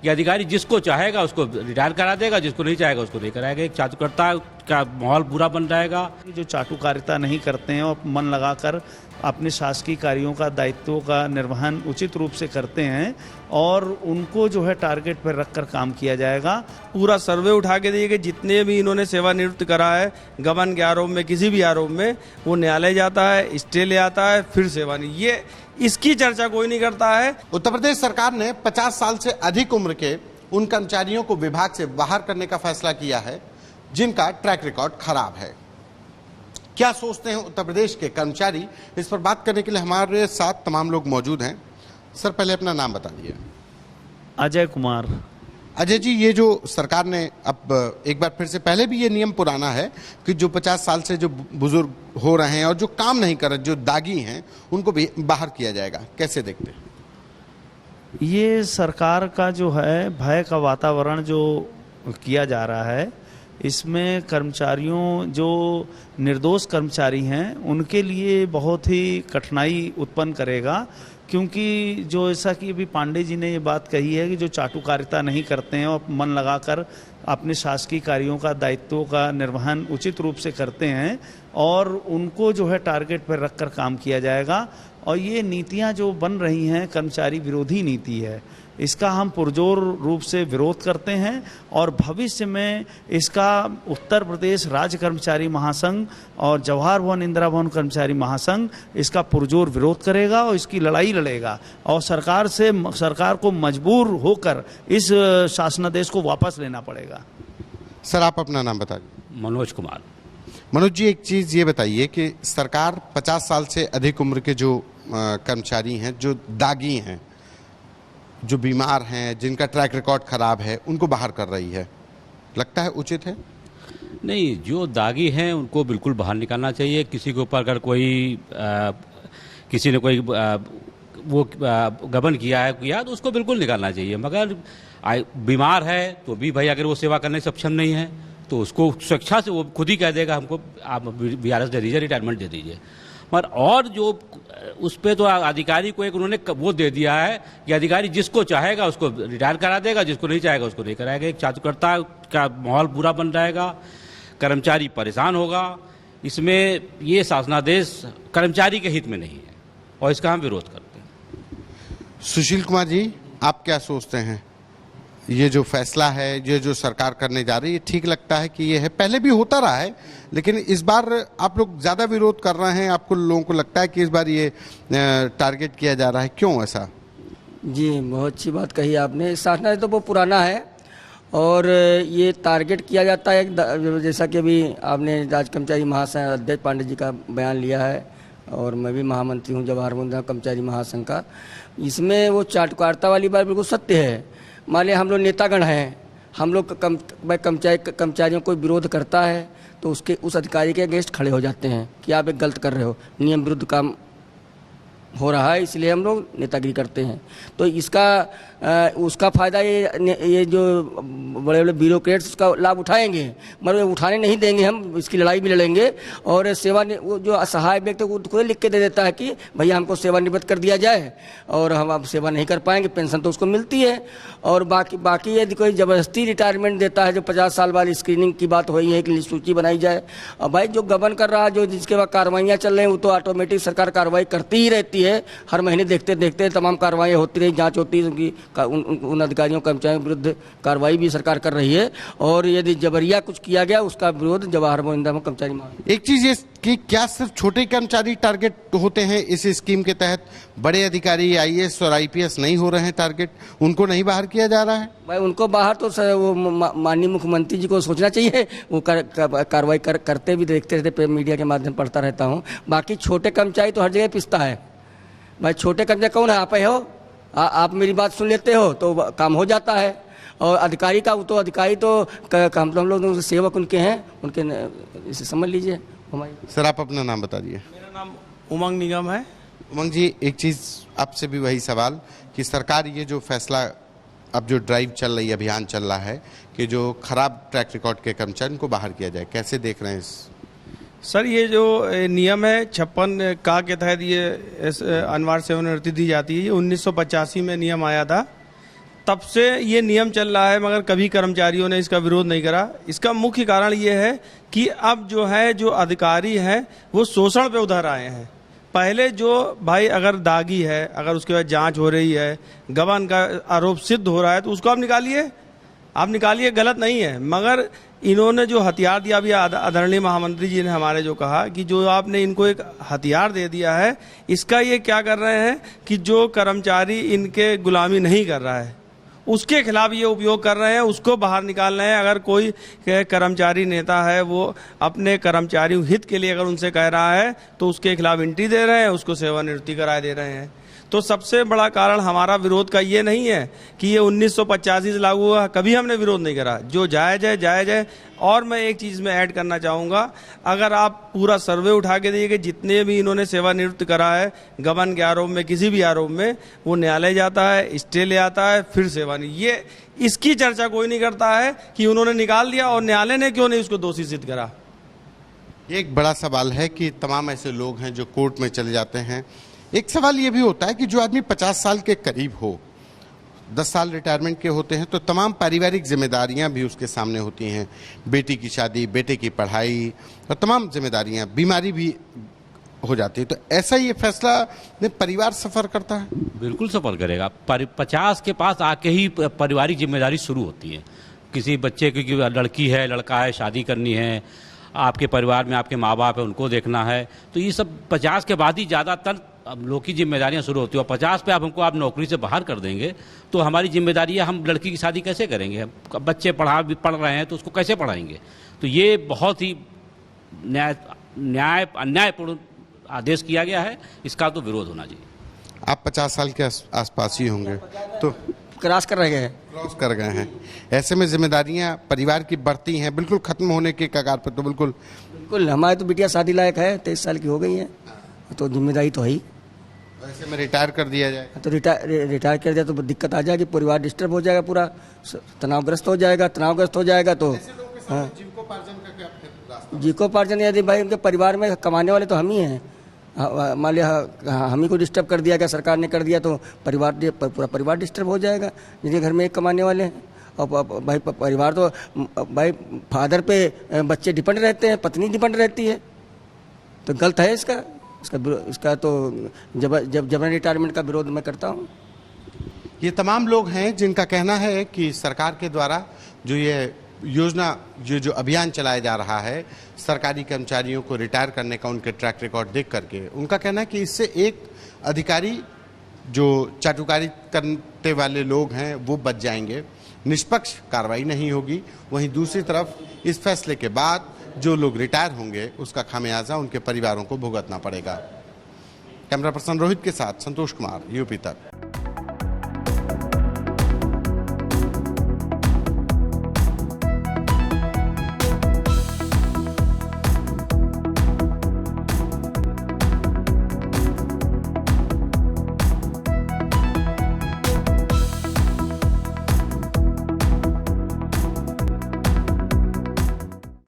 ये अधिकारी जिसको चाहेगा उसको रिटायर करा देगा, जिसको नहीं चाहेगा उसको नहीं कराएगा। एक चाटुकर्ता का माहौल बुरा बन जाएगा। जो चाटुकारिता नहीं करते हैं और मन लगाकर अपने शासकीय कार्यों का दायित्वों का निर्वहन उचित रूप से करते हैं और उनको जो है टारगेट पर रखकर काम किया जाएगा। पूरा सर्वे उठा के दिए कि जितने भी इन्होंने सेवानिवृत्त करा है गबन के आरोप में, किसी भी आरोप में, वो न्यायालय जाता है, स्टे ले आता है, फिर सेवानिवृत्त, ये इसकी चर्चा कोई नहीं करता है। उत्तर प्रदेश सरकार ने 50 साल से अधिक उम्र के उन कर्मचारियों को विभाग से बाहर करने का फैसला किया है जिनका ट्रैक रिकॉर्ड खराब है। क्या सोचते हैं उत्तर प्रदेश के कर्मचारी, इस पर बात करने के लिए हमारे साथ तमाम लोग मौजूद हैं। सर, पहले अपना नाम बता दिए। अजय कुमार। अजय जी, ये जो सरकार ने अब एक बार फिर से, पहले भी ये नियम पुराना है कि जो 50 साल से जो बुजुर्ग हो रहे हैं और जो काम नहीं कर रहे, जो दागी हैं, उनको भी बाहर किया जाएगा, कैसे देखते हैं? ये सरकार का जो है भय का वातावरण जो किया जा रहा है, इसमें कर्मचारियों, जो निर्दोष कर्मचारी हैं, उनके लिए बहुत ही कठिनाई उत्पन्न करेगा। क्योंकि जो ऐसा कि अभी पांडे जी ने ये बात कही है कि जो चाटुकारिता नहीं करते हैं और मन लगाकर अपने शासकीय कार्यों का दायित्वों का निर्वहन उचित रूप से करते हैं और उनको जो है टारगेट पर रखकर काम किया जाएगा। और ये नीतियां जो बन रही हैं कर्मचारी विरोधी नीति है, इसका हम पुरजोर रूप से विरोध करते हैं और भविष्य में इसका उत्तर प्रदेश राज्य कर्मचारी महासंघ और जवाहर भवन इंदिरा भवन कर्मचारी महासंघ इसका पुरजोर विरोध करेगा और इसकी लड़ाई लड़ेगा और सरकार को मजबूर होकर इस शासनादेश को वापस लेना पड़ेगा। सर, आप अपना नाम बता दीजिए। मनोज कुमार। मनोज जी, एक चीज़ ये बताइए कि सरकार 50 साल से अधिक उम्र के जो कर्मचारी हैं, जो दागी हैं, जो बीमार हैं, जिनका ट्रैक रिकॉर्ड खराब है, उनको बाहर कर रही है, लगता है उचित है? नहीं, जो दागी हैं उनको बिल्कुल बाहर निकालना चाहिए। किसी के ऊपर अगर किसी ने कोई वो गबन किया है तो उसको बिल्कुल निकालना चाहिए। मगर बीमार है तो भी भाई, अगर वो सेवा करने में सक्षम नहीं है तो उसको स्वेच्छा से वो खुद ही कह देगा हमको आप VRS दे दीजिए, रिटायरमेंट दे दीजिए। मगर और जो उस पर तो अधिकारी को एक उन्होंने वो दे दिया है कि अधिकारी जिसको चाहेगा उसको रिटायर करा देगा, जिसको नहीं चाहेगा उसको नहीं कराएगा। एक चाटुकर्ता का माहौल बुरा बन जाएगा, कर्मचारी परेशान होगा। इसमें ये शासनादेश कर्मचारी के हित में नहीं है और इसका हम विरोध करते हैं। सुशील कुमार जी, आप क्या सोचते हैं? ये जो फैसला है, ये जो सरकार करने जा रही है, ठीक लगता है कि ये है? पहले भी होता रहा है, लेकिन इस बार आप लोग ज़्यादा विरोध कर रहे हैं। आपको लोगों को लगता है कि इस बार ये टारगेट किया जा रहा है, क्यों ऐसा? जी, बहुत अच्छी बात कही आपने। शासनादेश तो वो पुराना है और ये टारगेट किया जाता है, जैसा कि अभी आपने राज्य कर्मचारी महासंघ अध्यक्ष पांडे जी का बयान लिया है और मैं भी महामंत्री हूँ जवाहर भवन कर्मचारी महासंघ का। इसमें वो चाटुकारिता वाली बात बिल्कुल सत्य है। मान लिया हम लोग नेतागण हैं, हम लोग कर्मचारियों को विरोध करता है तो उस अधिकारी के अगेंस्ट खड़े हो जाते हैं कि आप एक गलत कर रहे हो, नियम विरुद्ध काम हो रहा है, इसलिए हम लोग नेतागिरी करते हैं। तो उसका फ़ायदा ये जो बड़े बड़े ब्यूरोक्रेट्स उसका लाभ उठाएंगे, मगर उठाने नहीं देंगे। हम इसकी लड़ाई भी लड़ेंगे और वो जो असहाय व्यक्ति को खुद लिख के दे देता है कि भैया हमको सेवानिवृत्त कर दिया जाए और हम अब सेवा नहीं कर पाएंगे, पेंशन तो उसको मिलती है। और बाकी यदि कोई ज़बरदस्ती रिटायरमेंट देता है, जो 50 साल वाली स्क्रीनिंग की बात हुई है कि सूची बनाई जाए, और भाई जो गबन कर रहा है, जो जिसके बाद कार्रवाइयाँ चल रही हैं, वो तो ऑटोमेटिक सरकार कार्रवाई करती ही रहती है। हर महीने देखते देखते तमाम कार्रवाई होती रही, जांच होती है, उन अधिकारियों कर्मचारियों के विरुद्ध कार्रवाई भी सरकार कर रही है। और यदि जबरिया कुछ किया गया उसका विरोध जवाहर भवन इंदिरा भवन कर्मचारी महासंघ। एक चीज ये कि क्या सिर्फ छोटे कर्मचारी टारगेट होते हैं इस स्कीम के तहत? बड़े अधिकारी IAS और IPS नहीं हो रहे हैं टारगेट? उनको नहीं बाहर किया जा रहा है? भाई उनको बाहर तो वो माननीय मुख्यमंत्री जी को सोचना चाहिए, वो कार्रवाई करते भी देखते रहते, मीडिया के माध्यम पढ़ता रहता हूँ। बाकी छोटे कर्मचारी तो हर जगह पिसता है। भाई छोटे कर्मचारी कौन है? आप ही हो। आप मेरी बात सुन लेते हो तो काम हो जाता है। और अधिकारी का तो अधिकारी तो हम लोग सेवक उनके हैं, उनके इसे समझ लीजिए। सर, आप अपना नाम बता दिए। मेरा नाम उमंग निगम है। उमंग जी, एक चीज़ आपसे भी वही सवाल कि सरकार ये जो फैसला, अब जो ड्राइव चल रही है, अभियान चल रहा है कि जो खराब ट्रैक रिकॉर्ड के कर्मचारियों को बाहर किया जाए, कैसे देख रहे हैं इस? सर, ये जो नियम है 56 का के तहत ये अनिवार्य सेवानिवृत्ति दी जाती है। ये 1985 में नियम आया था तब से ये नियम चल रहा है, मगर कभी कर्मचारियों ने इसका विरोध नहीं करा। इसका मुख्य कारण ये है कि अब जो अधिकारी हैं वो शोषण पे उधर आए हैं। पहले जो भाई अगर दागी है, अगर उसके बाद जांच हो रही है, गबन का आरोप सिद्ध हो रहा है, तो उसको आप निकालिए, गलत नहीं है। मगर इन्होंने जो हथियार दिया, अभी आदरणीय महामंत्री जी ने हमारे जो कहा कि जो आपने इनको एक हथियार दे दिया है, इसका ये क्या कर रहे हैं कि जो कर्मचारी इनके गुलामी नहीं कर रहा है उसके खिलाफ ये उपयोग कर रहे हैं, उसको बाहर निकाल रहे हैं। अगर कोई कर्मचारी नेता है वो अपने कर्मचारियों हित के लिए अगर उनसे कह रहा है तो उसके खिलाफ एंट्री दे रहे हैं, उसको सेवानिवृत्ति कराए दे रहे हैं। तो सबसे बड़ा कारण हमारा विरोध का ये नहीं है कि ये 1985 से लागू हुआ, कभी हमने विरोध नहीं करा। जो जायज़ है। और मैं एक चीज़ में ऐड करना चाहूँगा, अगर आप पूरा सर्वे उठा के देखिए जितने भी इन्होंने सेवानिवृत्त करा है गबन के आरोप में, किसी भी आरोप में, वो न्यायालय जाता है, स्टे ले आता है, फिर ये इसकी चर्चा कोई नहीं करता है कि उन्होंने निकाल दिया और न्यायालय ने क्यों नहीं उसको दोषी सिद्ध करा। एक बड़ा सवाल है कि तमाम ऐसे लोग हैं जो कोर्ट में चले जाते हैं। एक सवाल ये भी होता है कि जो आदमी 50 साल के करीब हो, 10 साल रिटायरमेंट के होते हैं, तो तमाम पारिवारिक जिम्मेदारियां भी उसके सामने होती हैं। बेटी की शादी, बेटे की पढ़ाई और तमाम जिम्मेदारियां, बीमारी भी हो जाती है। तो ऐसा ये फैसला में परिवार सफ़र करता है? बिल्कुल सफ़र करेगा। 50 के पास आके ही पारिवारिक जिम्मेदारी शुरू होती है। किसी बच्चे की लड़की है, लड़का है, शादी करनी है, आपके परिवार में आपके माँ बाप है, उनको देखना है। तो ये सब 50 के बाद ही ज़्यादातर अब लोग की जिम्मेदारियां शुरू होती है। और 50 पे आप नौकरी से बाहर कर देंगे तो हमारी जिम्मेदारियां, हम लड़की की शादी कैसे करेंगे? बच्चे पढ़ रहे हैं तो उसको कैसे पढ़ाएंगे? तो ये बहुत ही अन्यायपूर्ण आदेश किया गया है, इसका तो विरोध होना चाहिए। आप 50 साल के आसपास ही होंगे, तो क्रॉस कर गए हैं। ऐसे में जिम्मेदारियां परिवार की बढ़ती हैं, बिल्कुल खत्म होने के कगार पर। तो बिल्कुल हमारी तो बिटिया शादी लायक है, 23 साल की हो गई है, तो जिम्मेदारी तो है ही। ऐसे में रिटायर कर दिया जाए तो रिटायर कर दिया तो दिक्कत आ जाएगी, परिवार डिस्टर्ब हो जाएगा, पूरा तनावग्रस्त हो जाएगा तो जीविकोपार्जन यदि भाई उनके परिवार में कमाने वाले तो हम ही हैं। मान लिया हम ही को डिस्टर्ब कर दिया, क्या सरकार ने कर दिया, तो पूरा परिवार डिस्टर्ब हो जाएगा जिनके घर में एक कमाने वाले हैं। और भाई परिवार तो भाई फादर पे बच्चे डिपेंड रहते हैं, पत्नी डिपेंड रहती है, तो गलत है इसका तो जब रिटायरमेंट का विरोध मैं करता हूँ। ये तमाम लोग हैं जिनका कहना है कि सरकार के द्वारा जो ये योजना, जो अभियान चलाया जा रहा है सरकारी कर्मचारियों को रिटायर करने का, उनके ट्रैक रिकॉर्ड देख करके उनका कहना है कि इससे एक अधिकारी जो चाटुकारी करने वाले लोग हैं वो बच जाएंगे, निष्पक्ष कार्रवाई नहीं होगी। वहीं दूसरी तरफ इस फैसले के बाद जो लोग रिटायर होंगे उसका खामियाजा उनके परिवारों को भुगतना पड़ेगा। कैमरा पर्सन रोहित के साथ संतोष कुमार, यूपी तक।